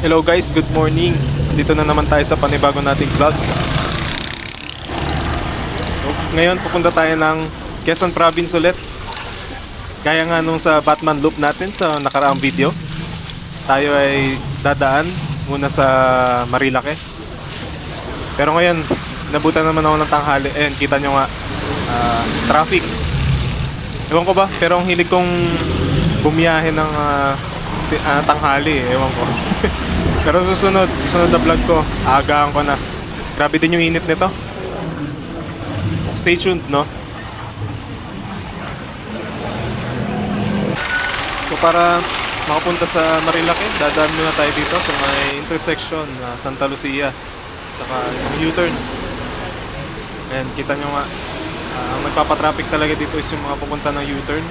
Hello guys, good morning. Dito na naman tayo sa panibago nating vlog. So, ngayon pupunta tayo ng Quezon Province ulit. Gaya nga nung sa Batman Loop natin sa nakaraang video. Tayo ay dadaan muna sa Marilake. Pero ngayon, nabutan naman ako ng tanghali. Ayan, kita nyo nga, traffic. Ewan ko ba, pero ang hilig kong bumiyahe ng tanghali, ewan ko. Pero susunod na vlog ko, aagaan ko na. Grabe din yung init nito. Stay tuned, no? So para makapunta sa Marilake, dadaan muna tayo dito sa may intersection na Santa Lucia. Tsaka yung U-turn. Ayan, kita nyo nga. Ang nagpapatraffic talaga dito is yung mga pupunta ng U-turn.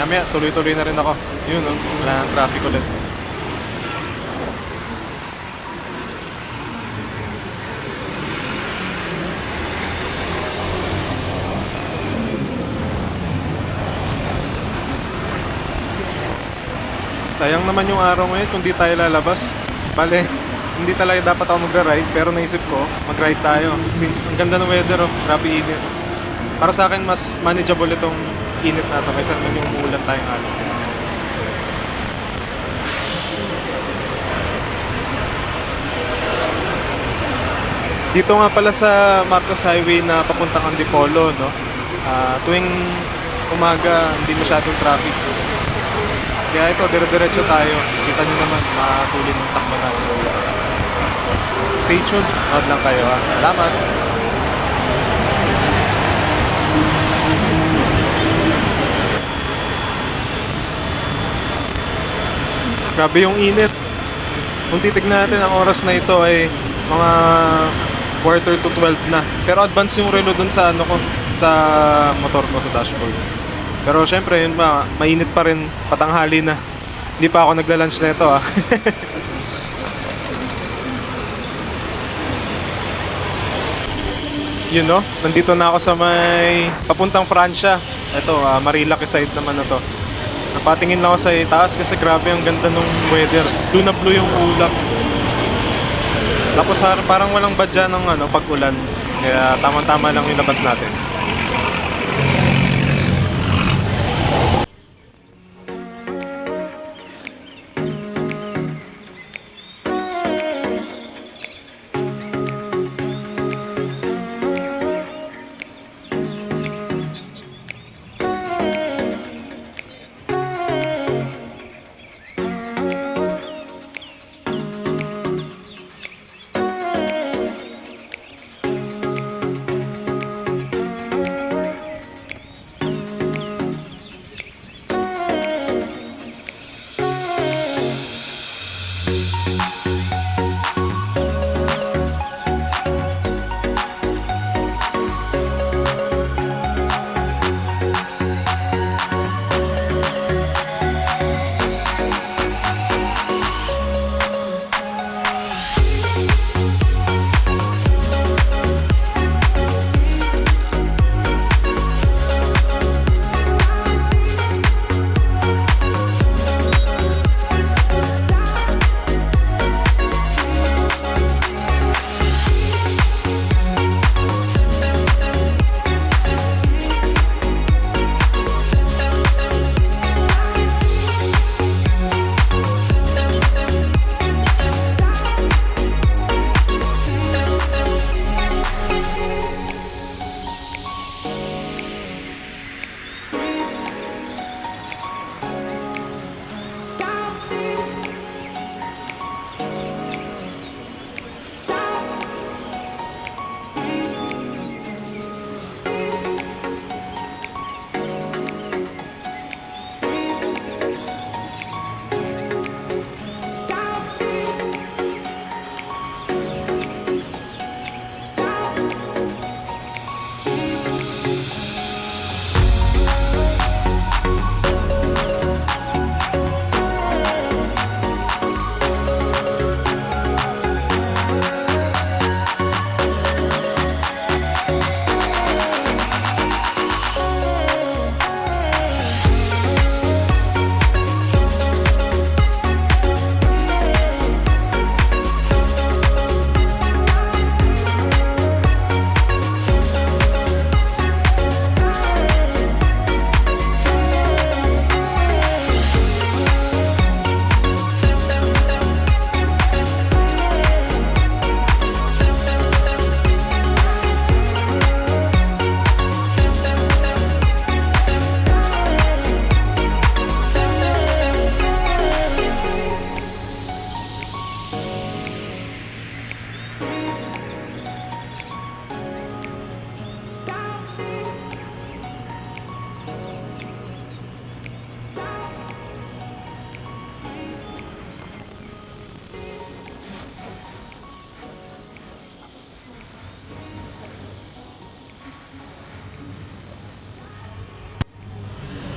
Maya tuloy-tuloy na rin ako. Yun, no? Wala ng traffic ulit. Sayang naman yung araw ngayon kung di tayo lalabas. Bale, hindi talaga dapat ako magra-ride, pero naisip ko, mag-ride tayo. Since ang ganda ng weather, oh, grabe init. Para sa akin, mas manageable itong init na ito kaysa naman yung umuulan tayong halos na. Dito nga pala sa Marcos Highway na papuntang Antipolo, no? Tuwing umaga, hindi masyadong traffic. Kaya ito, dire-diretso tayo. Kita nyo naman, matuloy ng takbo natin. Stay tuned, nood lang kayo ha. Salamat! Grabe yung init. Kung titignan natin ang oras na ito ay mga 11:45 na. Pero advance yung relo dun sa ano ko, sa motor ko sa dashboard. Pero syempre yun ba, mainit pa rin, patanghali na. Hindi pa ako nagla-lunch na ito ah. Yun no, nandito na ako sa may papuntang Francia. Ito, Marilake side naman na to. Napatingin lang ako sa itaas kasi grabe ang ganda nung weather. Blue na blue yung ulap. Tapos parang walang badya ng pag-ulan. Kaya tamang-tama lang yung labas natin.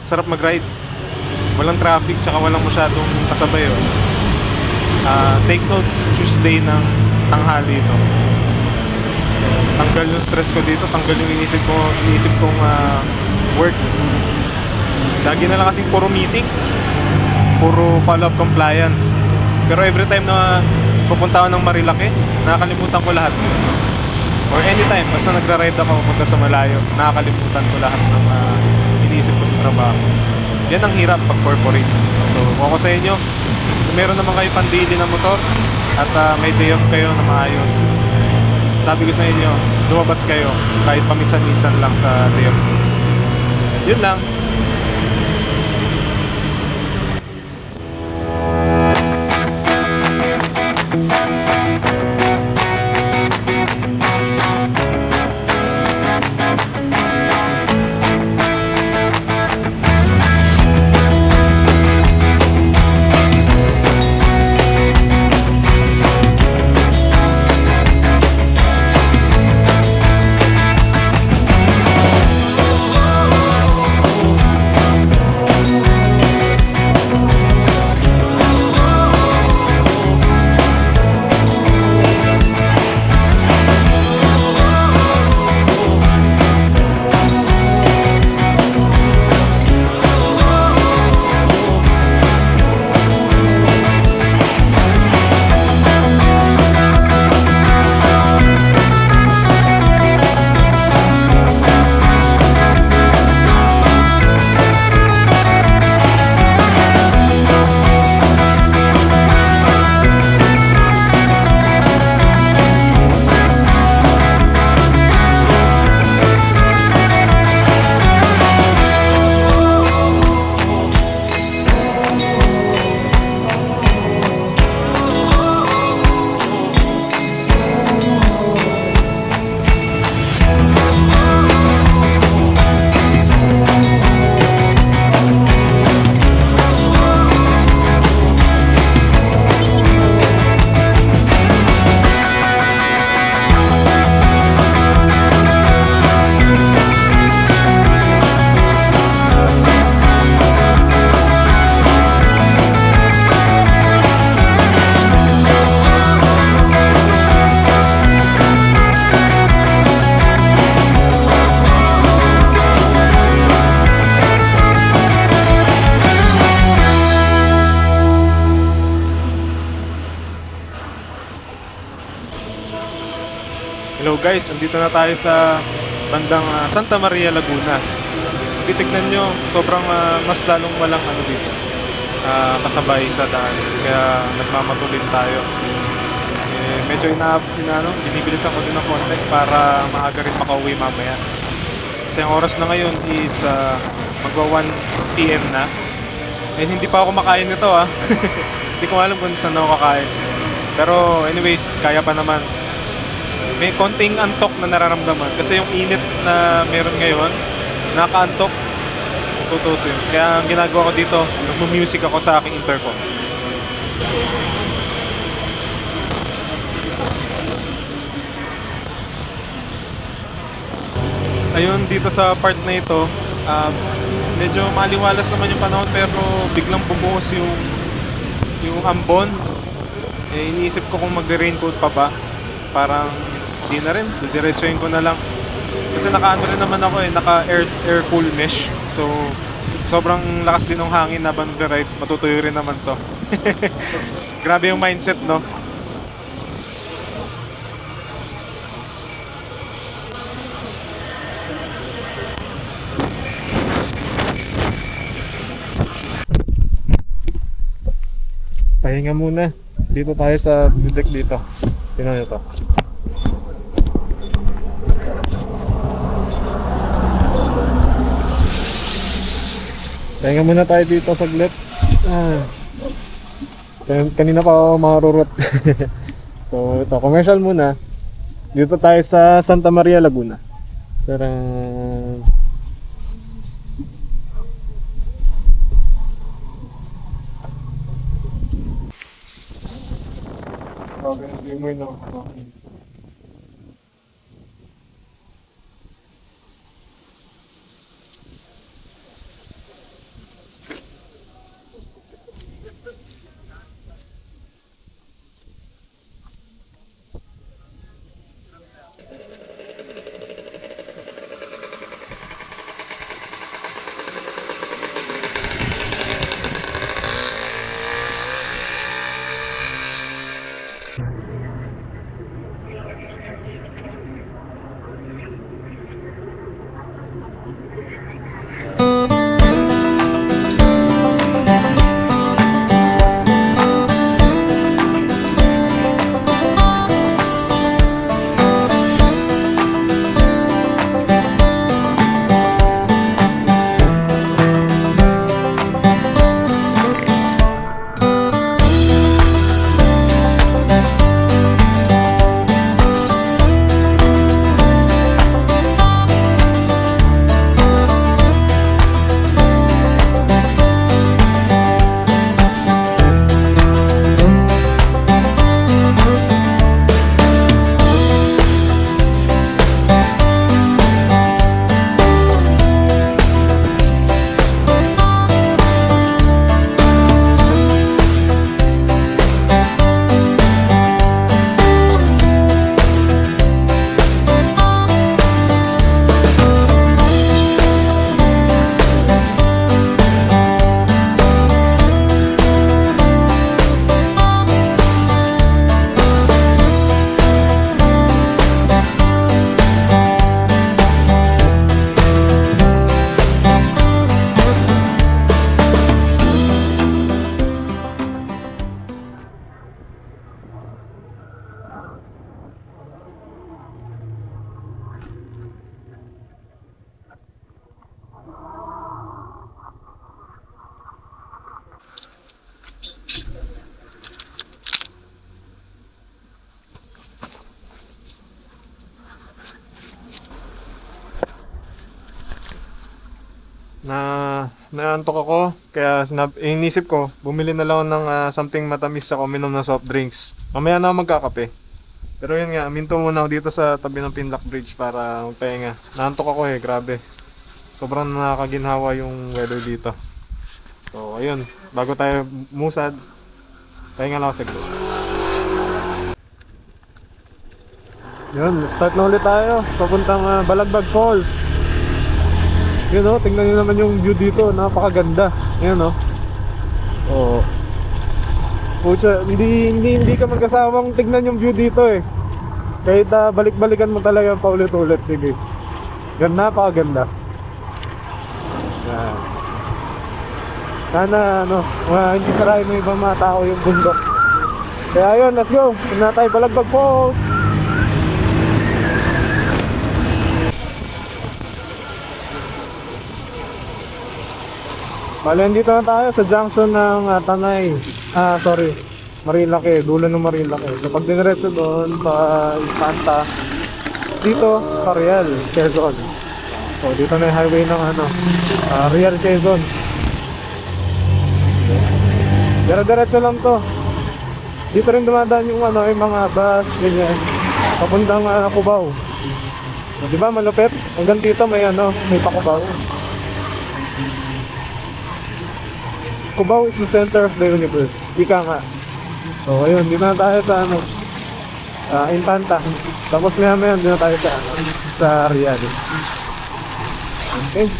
Sarap mag-ride. Walang traffic, tsaka walang masyadong kasabay. Oh. Take note, Tuesday ng tanghali ito. So, tanggal yung stress ko dito, tanggal yung iniisip kong work. Lagi na lang kasing puro meeting, puro follow-up compliance. Pero every time na pupunta ako ng Marilaki, nakakalimutan ko lahat. Or anytime, basta nagra-ride ako pupunta sa malayo, nakakalimutan ko lahat ng iniisip ko sa trabaho. Yan ang hirap pag corporate. So, kung ako sa inyo, kung meron naman kayo pandili na motor at may day off kayo na maayos, sabi ko sa inyo, lumabas kayo kahit paminsan-minsan lang sa day off. Yun lang. Hello guys, andito na tayo sa bandang Santa Maria, Laguna. Titignan nyo, sobrang mas lalong walang dito, kasabay sa daan. Kaya nagmamatulin tayo. Medyo binibilisan ko din ng konti para maaga rin makauwi mamaya. Kasi ang oras na ngayon is magwa 1 PM na. And hindi pa ako makain nito Hindi ko alam kung saan ako kakain. Pero anyways, kaya pa naman. May konting antok na nararamdaman kasi yung init na meron ngayon, nakaantok, tutusin. Kaya ang ginagawa ko dito, nagmu-music ako sa aking intercom. Ayun, dito sa part na ito, medyo maliwalas naman yung panahon pero biglang bumuhos yung ambon. Iniisip ko kung magre-raincoat pa ba. Parang di na rin, didiretsuhin ko na lang. Kasi naka-ano rin naman ako naka air cool mesh. So, sobrang lakas din ng hangin habang nag-ride. Matutuyo rin naman to. Grabe yung mindset, no? Pahinga muna. Dito tayo sa deck dito. Tingnan nyo to. Pahinga muna tayo dito saglit. Kanina pa ako marurot. So ito, commercial muna. Dito tayo sa Santa Maria, Laguna. Tarang. na naantok ako, kaya inisip ko, bumili na lang ako ng something matamis ako, minom ng soft drinks. Mamaya na ako magkakape. Pero yun nga, minto muna ako dito sa tabi ng Pinlock Bridge para magpahinga. Naantok ako grabe. Sobrang nakakaginhawa yung weather dito. So ayun, bago tayo musad, pahinga lang ako saglit. Yun, start na ulit tayo. Papuntang Balagbag Falls. Yun tingnan nyo naman yung view dito. Napakaganda. Yun oh. Pucha, hindi ka magkasamang tignan yung view dito Kahit balik-balikan mo talaga paulit-ulit. Sige. Ganda, napakaganda. Yan. Sana hindi sarayin mo ibang mga tao yung bundok. Kaya yun, let's go. Tignan tayo Balagbag Falls. Bale, dito na tayo sa junction ng Tanay. Marilake, dulo ng Marilake. So pag diniretso doon pa Infanta, dito Real, Quezon. So dito na yung highway ng Real, Quezon. Diretso lang to. Dito rin dumadaan yung yung mga bus, ganyan. Papuntang Cubao. So, di ba malupit? Hanggang dito may may pa-Cubao. Cubao is the center of the universe. Ika nga. So ayun, dito na tayo sa Infanta. Tapos maya dito na tayo sa Riyadh. Okay.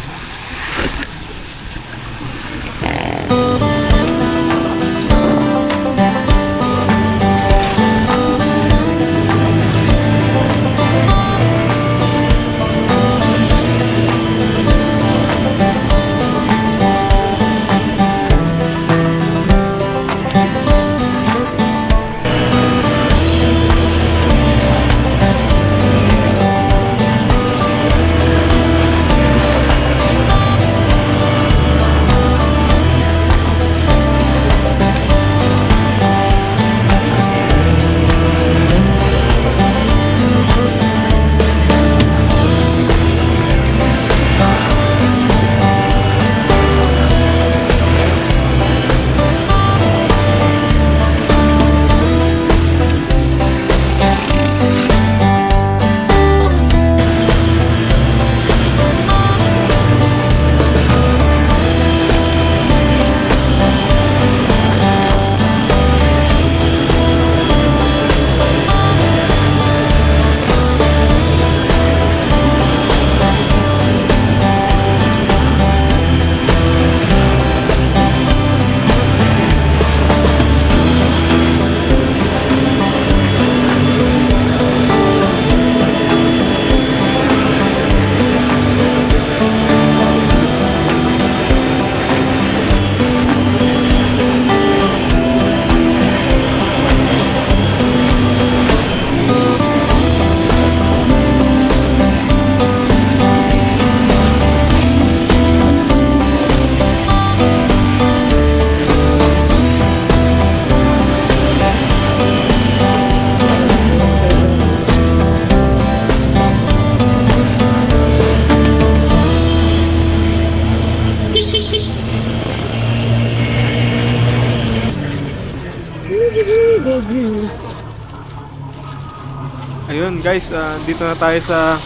Ayun guys, dito na tayo sa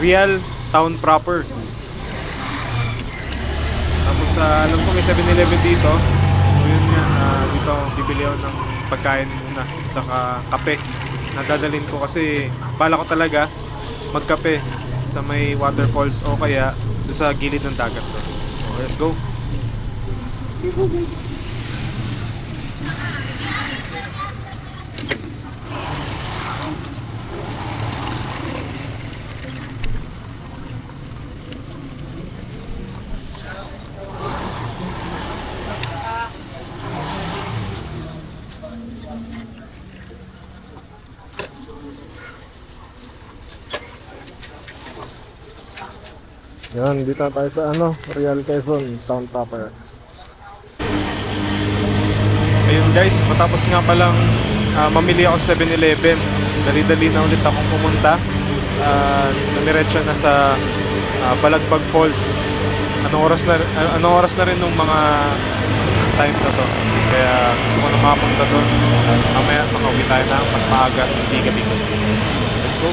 Real Town proper. Tapos alam ko may 7-Eleven dito. So yun nga, dito ako bibili ako ng pagkain muna, tsaka kape. Nadadalhin ko kasi bala ko talaga magkape sa may waterfalls o kaya doon sa gilid ng dagat doon. So let's go. Yan, dito tayo sa Real Quezon, town proper. Ayun guys, matapos nga palang mamili ako sa 7-Eleven, dali-dali na ulit akong pumunta. Namiretso na sa Balagbag Falls. Anong oras na rin nung mga time na to. Kaya gusto ko na makapunta doon. At mamaya makauwi tayo na mas maaga at hindi gabi-gabi. Let's go!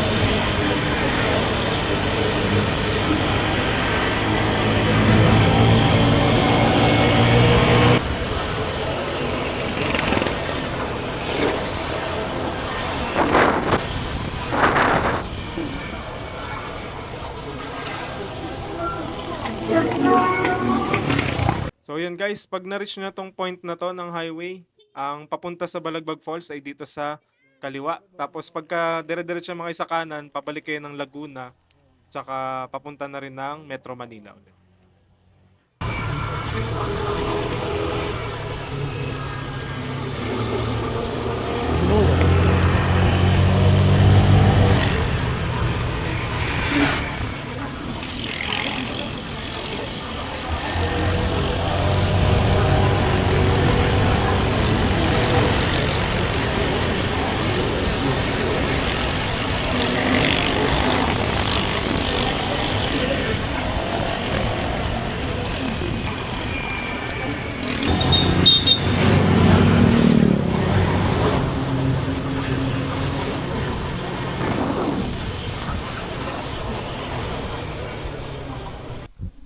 So yun guys, pag na-reach nyo na tong point na to ng highway, ang papunta sa Balagbag Falls ay dito sa kaliwa. Tapos pagka dire-diretso mga sa kanan, pabalik kayo ng Laguna, tsaka papunta na rin ng Metro Manila ulit.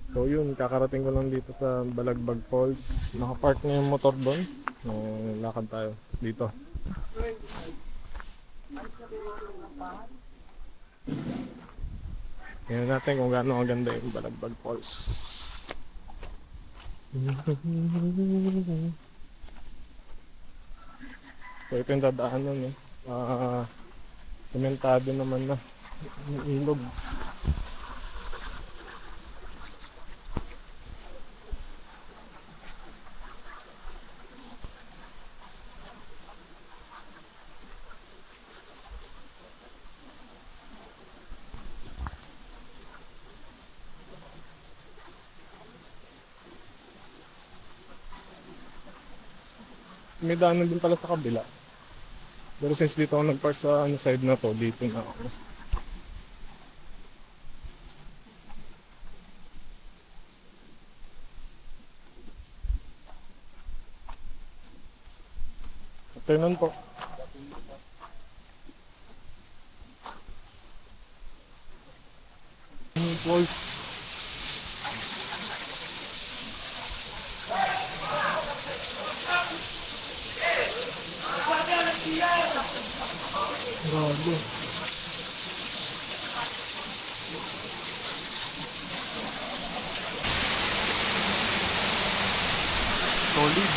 So yun, kakarating ko lang dito sa Balagbag Falls. Nakapark na yung motor doon. Lakad tayo dito. Tingnan natin kung gaano kaganda yung Balagbag Falls. So ito yung dadaanan, sementado naman na yung ilog. May daanan din pala sa kabila. Pero since dito ako nag-park sa side na to, dito na ako. Afternoon po. Falls. Grabe. Solid.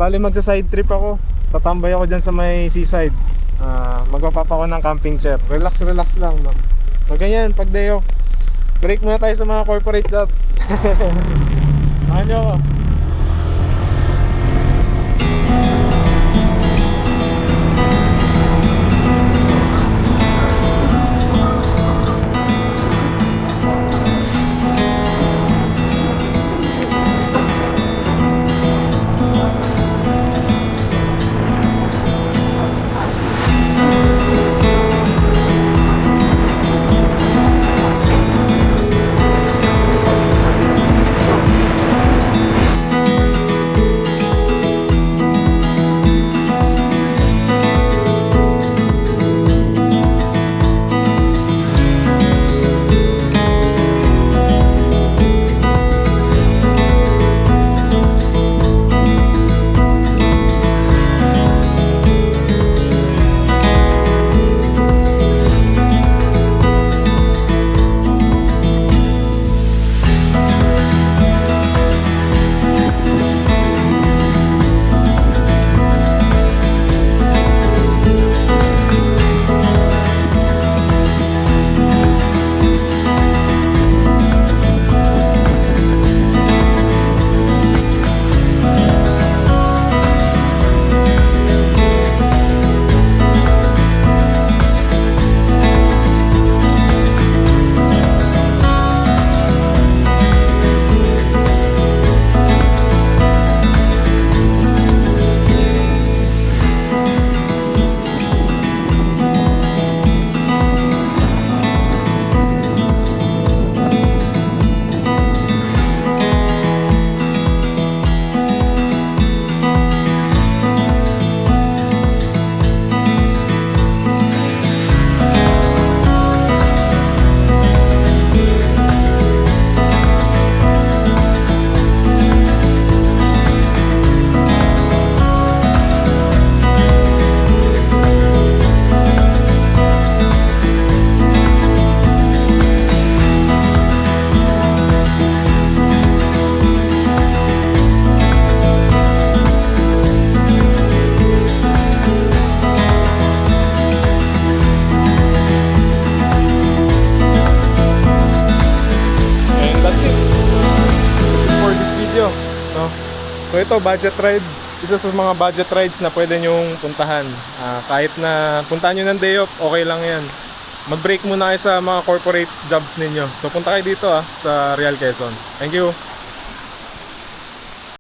Bali magsa-side trip ako. Tatambay ako dyan sa may seaside. Magpapapa ako ng camping chair. Relax lang, no? So ganyan, pag day off, break muna tayo sa mga corporate jobs. Samahan niyo ako. So ito, budget ride. Isa sa mga budget rides na pwede nyong puntahan. Kahit na puntahan nyo ng day off, okay lang yan. Mag-break muna kayo sa mga corporate jobs ninyo. So punta kayo dito sa Real Quezon. Thank you.